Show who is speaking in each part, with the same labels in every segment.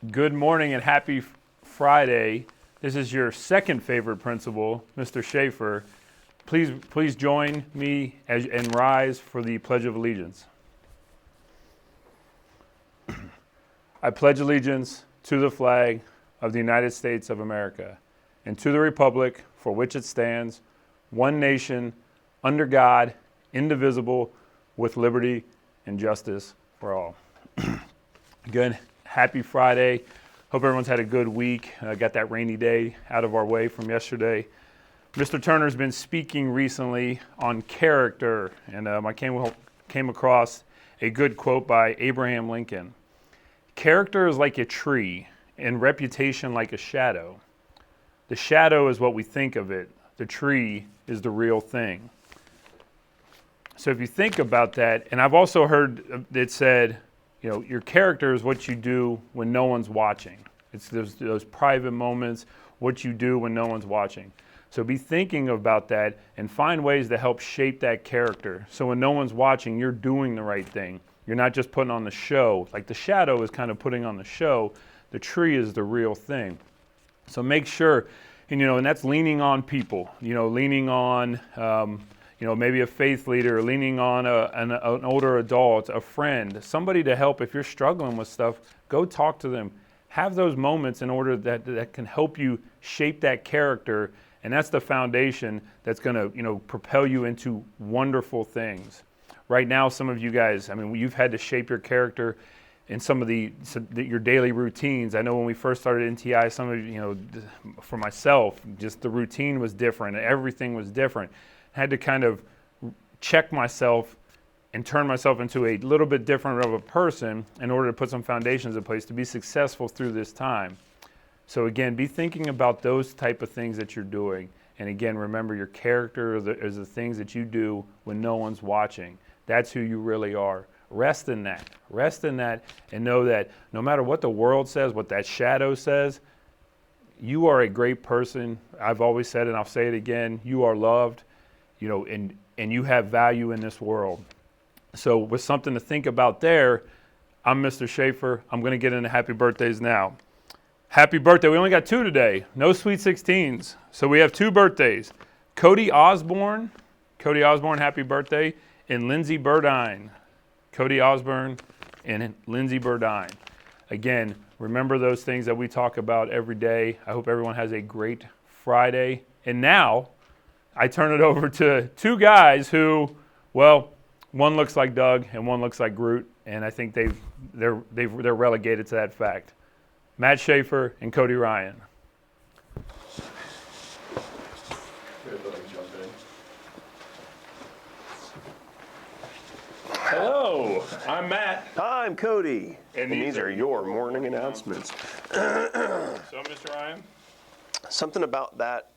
Speaker 1: Good morning and happy Friday. This is your second favorite principal, Mr. Schaefer. Please join me and rise for the Pledge of Allegiance. I pledge allegiance to the flag of the United States of America and to the republic for which it stands, one nation, under God, indivisible, with liberty and justice for all. Good. Happy Friday. Hope everyone's had a good week. Got that rainy day out of our way from yesterday. Mr. Turner's been speaking recently on character, and I came across a good quote by Abraham Lincoln. Character is like a tree, and reputation like a shadow. The shadow is what we think of it. The tree is the real thing. So if you think about that, and I've also heard it said, you know, your character is what you do when no one's watching. It's those private moments, what you do when no one's watching. So be thinking about that and find ways to help shape that character. So when no one's watching, you're doing the right thing. You're not just putting on the show. Like the shadow is kind of putting on the show. The tree is the real thing. So make sure, and that's leaning on people, leaning on, maybe a faith leader, leaning on an older adult, a friend, somebody to help. If you're struggling with stuff, go talk to them. Have those moments in order that can help you shape that character, and that's the foundation that's going to, propel you into wonderful things. Right now, some of you guys, you've had to shape your character in some of your daily routines. I know when we first started NTI, some of you, for myself, just the routine was different. Everything was different. I had to kind of check myself and turn myself into a little bit different of a person in order to put some foundations in place to be successful through this time. So again, be thinking about those type of things that you're doing. And again, remember your character is the things that you do when no one's watching. That's who you really are. Rest in that. Rest in that and know that no matter what the world says, what that shadow says, you are a great person. I've always said it and I'll say it again, you are loved. And you have value in this world. So with something to think about there, I'm Mr. Schaefer. I'm going to get into happy birthdays now. Happy birthday. We only got 2 today. No Sweet 16s. So we have 2 birthdays. Cody Osborne, happy birthday. And Lindsay Burdine. Cody Osborne and Lindsay Burdine. Again, remember those things that we talk about every day. I hope everyone has a great Friday. And now, I turn it over to 2 guys who, well, one looks like Doug and one looks like Groot, and I think they're relegated to that fact. Matt Schaefer and Cody Ryan. Hello, I'm Matt.
Speaker 2: I'm Cody.
Speaker 1: And
Speaker 2: these are your morning announcements.
Speaker 1: So, Mr. Ryan?
Speaker 2: Something about that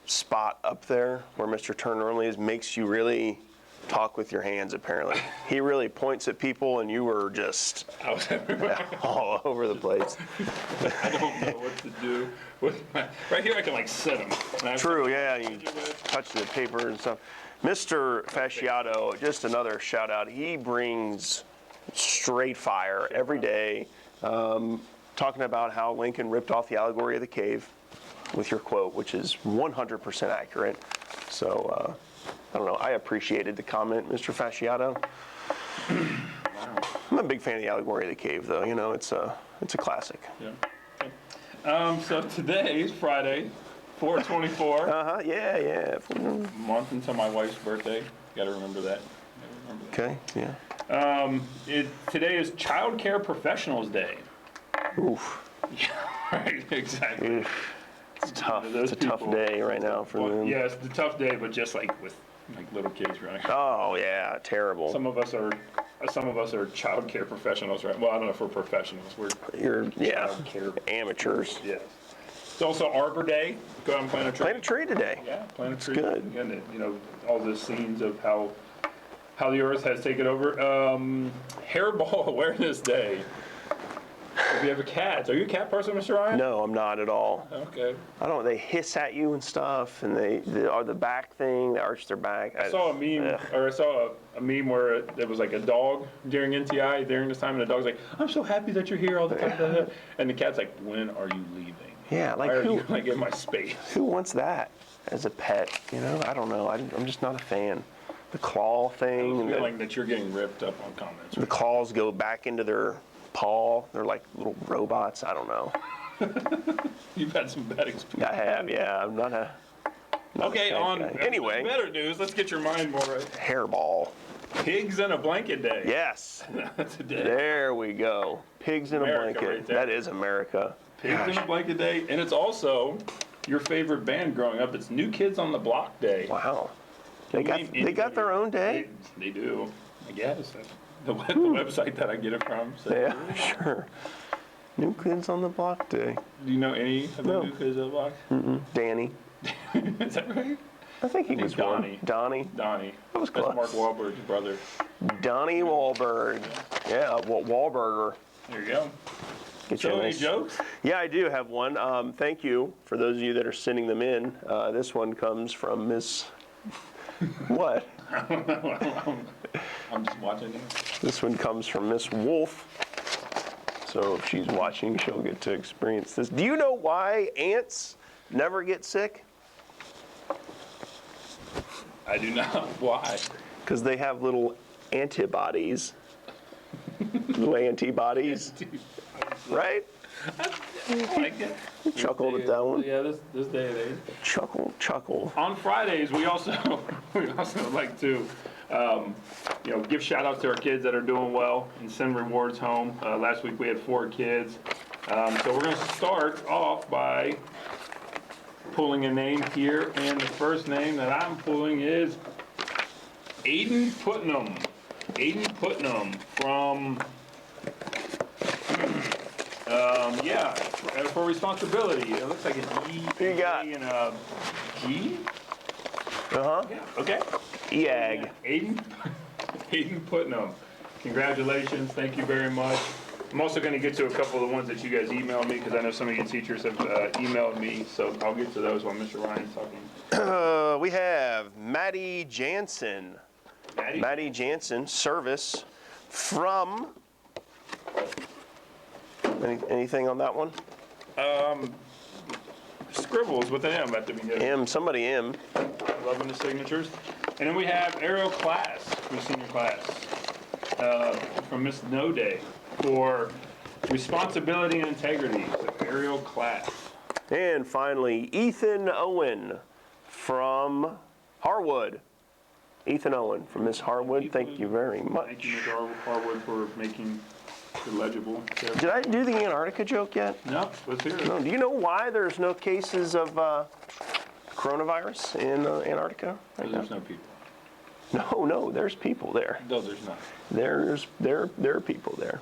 Speaker 2: spot up there where Mr. Turner normally is makes you really talk with your hands, apparently. He really points at people and you were just all over the place.
Speaker 1: I don't know what to do. Right here I can sit them.
Speaker 2: True, yeah, you touch the paper and stuff. Mr. Fasciato, just another shout out. He brings straight fire every day, talking about how Lincoln ripped off the allegory of the cave with your quote, which is 100% accurate. So, I don't know, I appreciated the comment, Mr. Fasciato. I'm a big fan of the allegory of the cave, though. It's a classic.
Speaker 1: Yeah. Okay. So today is Friday, 4/24.
Speaker 2: Yeah.
Speaker 1: A month until my wife's birthday. Got to remember that.
Speaker 2: Okay, yeah.
Speaker 1: Today is Child Care Professionals Day.
Speaker 2: Oof.
Speaker 1: Yeah, right, exactly.
Speaker 2: Oof. It's tough. It's a tough day right now for them.
Speaker 1: Yeah, it's a tough day, but just with little kids running.
Speaker 2: Oh yeah, terrible.
Speaker 1: Some of us are child care professionals, right? Well, I don't know if we're professionals. We're child care
Speaker 2: amateurs.
Speaker 1: Yeah. It's also Arbor Day. Go out and plant a tree.
Speaker 2: Plant a tree today.
Speaker 1: Yeah, plant a tree.
Speaker 2: Good.
Speaker 1: And all the scenes of how the earth has taken over. Hairball Awareness Day. If you have a cat, are you a cat person, Mr. Ryan?
Speaker 2: No, I'm not at all.
Speaker 1: Okay.
Speaker 2: I don't. They hiss at you and stuff, and they are the back thing. They arch their back.
Speaker 1: I saw a meme, or I saw a meme where there was like a dog during NTI during this time, and the dog's like, "I'm so happy that you're here all the time," and the cat's like, "When are you leaving?
Speaker 2: Yeah, like
Speaker 1: Why are
Speaker 2: who?
Speaker 1: you like in my space?"
Speaker 2: Who wants that as a pet? You know, I don't know. I'm just not a fan. The claw thing,
Speaker 1: I'm
Speaker 2: and the,
Speaker 1: feeling that you're getting ripped up on comments.
Speaker 2: the claws go back into their paw. They're like little robots. I don't know.
Speaker 1: You've had some bad experience.
Speaker 2: I have. Yeah, I'm not a.
Speaker 1: Okay, on
Speaker 2: Anyway.
Speaker 1: better news. Let's get your mind more right.
Speaker 2: Hairball.
Speaker 1: Pigs in a blanket day.
Speaker 2: Yes.
Speaker 1: Today.
Speaker 2: There we go. Pigs in
Speaker 1: America
Speaker 2: a blanket.
Speaker 1: right there.
Speaker 2: That is America.
Speaker 1: Pigs in a blanket day, and it's also your favorite band growing up. It's New Kids on the Block Day.
Speaker 2: Wow. They got their own day.
Speaker 1: They do, I guess. The website that I get it from. So.
Speaker 2: Yeah, sure. New Kids on the Block Day.
Speaker 1: Do you know any of the
Speaker 2: No.
Speaker 1: New Kids on the Block?
Speaker 2: Danny.
Speaker 1: Is that right?
Speaker 2: I think he was
Speaker 1: Donnie.
Speaker 2: one. Donnie.
Speaker 1: Donnie.
Speaker 2: That was
Speaker 1: That's
Speaker 2: close.
Speaker 1: Mark Wahlberg's brother.
Speaker 2: Donnie Wahlberg. Yeah, Wahlberger.
Speaker 1: There you go.
Speaker 2: Get
Speaker 1: So
Speaker 2: you a
Speaker 1: any
Speaker 2: nice-
Speaker 1: jokes?
Speaker 2: Yeah, I do have one. Thank you for those of you that are sending them in. This one comes from Miss. What?
Speaker 1: I'm just watching you.
Speaker 2: This one comes from Miss Wolf. So if she's watching, she'll get to experience this. Do you know why ants never get sick?
Speaker 1: I do not. Why?
Speaker 2: Because they have little antibodies. Little antibodies, right?
Speaker 1: I like it.
Speaker 2: Chuckled at that one.
Speaker 1: Yeah, this day and age.
Speaker 2: Chuckle.
Speaker 1: On Fridays, we also like to, give shout outs to our kids that are doing well and send rewards home. Last week we had 4 kids, so we're going to start off by pulling a name here, and the first name that I'm pulling is Aiden Putnam. Aiden Putnam from. For responsibility. It looks like an E
Speaker 2: Who you got?
Speaker 1: and a G.
Speaker 2: Uh-huh.
Speaker 1: Yeah. Okay.
Speaker 2: EAG.
Speaker 1: Aiden Putnam. Congratulations. Thank you very much. I'm also going to get to a couple of the ones that you guys emailed me because I know some of you teachers have emailed me. So I'll get to those while Mr. Ryan's talking.
Speaker 2: We have Maddie Jansen. Maddie Jansen, service from. Anything on that one?
Speaker 1: Scribbles with an M at the beginning.
Speaker 2: Somebody M.
Speaker 1: Loving the signatures. And then we have Ariel Class from senior class from Miss No Day for responsibility and integrity. So Ariel Class.
Speaker 2: And finally, Ethan Owen from Harwood. Ethan Owen from Miss Harwood. Thank you very much.
Speaker 1: Thank you, Mr. Harwood, for making it legible.
Speaker 2: Did I do the Antarctica joke yet?
Speaker 1: No, let's hear it.
Speaker 2: No. Do you know why there's no cases of coronavirus in Antarctica right now?
Speaker 1: There's no people.
Speaker 2: No, there's people there.
Speaker 1: No, there's not.
Speaker 2: There are people there.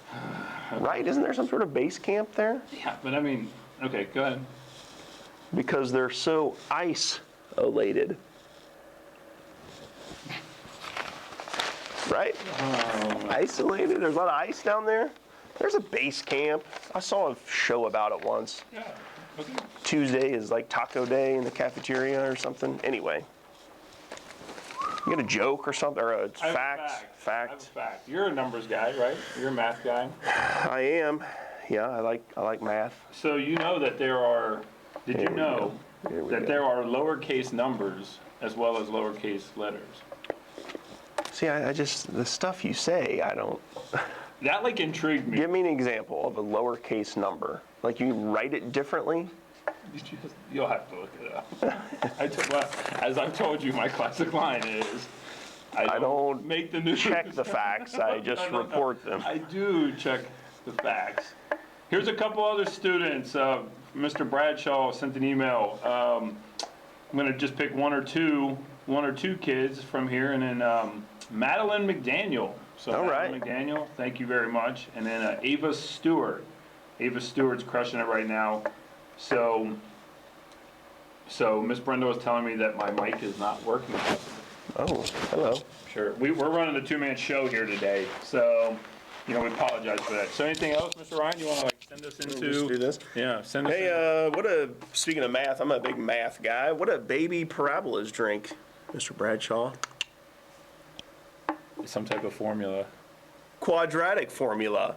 Speaker 2: Right? Isn't there some sort of base camp there?
Speaker 1: Yeah, but I mean, okay, go ahead.
Speaker 2: Because they're so isolated. Right? Isolated? There's a lot of ice down there? There's a base camp. I saw a show about it once.
Speaker 1: Yeah, okay.
Speaker 2: Tuesday is like taco day in the cafeteria or something. Anyway. You got a joke or something? Or a
Speaker 1: I have a
Speaker 2: fact?
Speaker 1: I have a
Speaker 2: Fact.
Speaker 1: fact. You're a numbers guy, right? You're a math guy.
Speaker 2: I am. Yeah, I like math.
Speaker 1: So you know that there are, did you
Speaker 2: Here we
Speaker 1: know
Speaker 2: go. Here we
Speaker 1: that
Speaker 2: go.
Speaker 1: there are lowercase numbers as well as lowercase letters?
Speaker 2: See, I just, the stuff you say, I don't.
Speaker 1: That like intrigued me.
Speaker 2: Give me an example of a lowercase number. Like you write it differently?
Speaker 1: You'll have to look it up. As I've told you, my classic line is, I
Speaker 2: don't
Speaker 1: make the news.
Speaker 2: Check the facts, I just
Speaker 1: No.
Speaker 2: report them.
Speaker 1: I do check the facts. Here's a couple other students. Mr. Bradshaw sent an email. I'm going to just pick one or two kids from here, and then Madeline McDaniel. So
Speaker 2: All
Speaker 1: Madeline
Speaker 2: right.
Speaker 1: McDaniel, thank you very much. And then Ava Stewart. Ava Stewart's crushing it right now. So Miss Brenda was telling me that my mic is not working.
Speaker 2: Oh, hello.
Speaker 1: Sure. We're running a 2-man show here today. So we apologize for that. So anything else, Mr. Ryan, you want to like send us into?
Speaker 2: Just do this.
Speaker 1: Yeah, send us.
Speaker 2: Hey, speaking of math, I'm a big math guy. What a baby parabolas drink, Mr. Bradshaw?
Speaker 1: Some type of formula.
Speaker 2: Quadratic formula.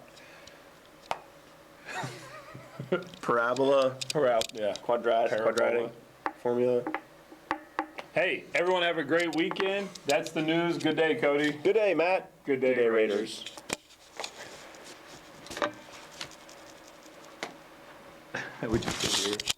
Speaker 2: Parabola,
Speaker 1: Yeah.
Speaker 2: quadratic
Speaker 1: Parabola.
Speaker 2: formula.
Speaker 1: Hey, everyone have a great weekend. That's the news. Good day, Cody.
Speaker 2: Good day, Matt.
Speaker 1: Good day,
Speaker 2: Raiders.
Speaker 1: We just sit here.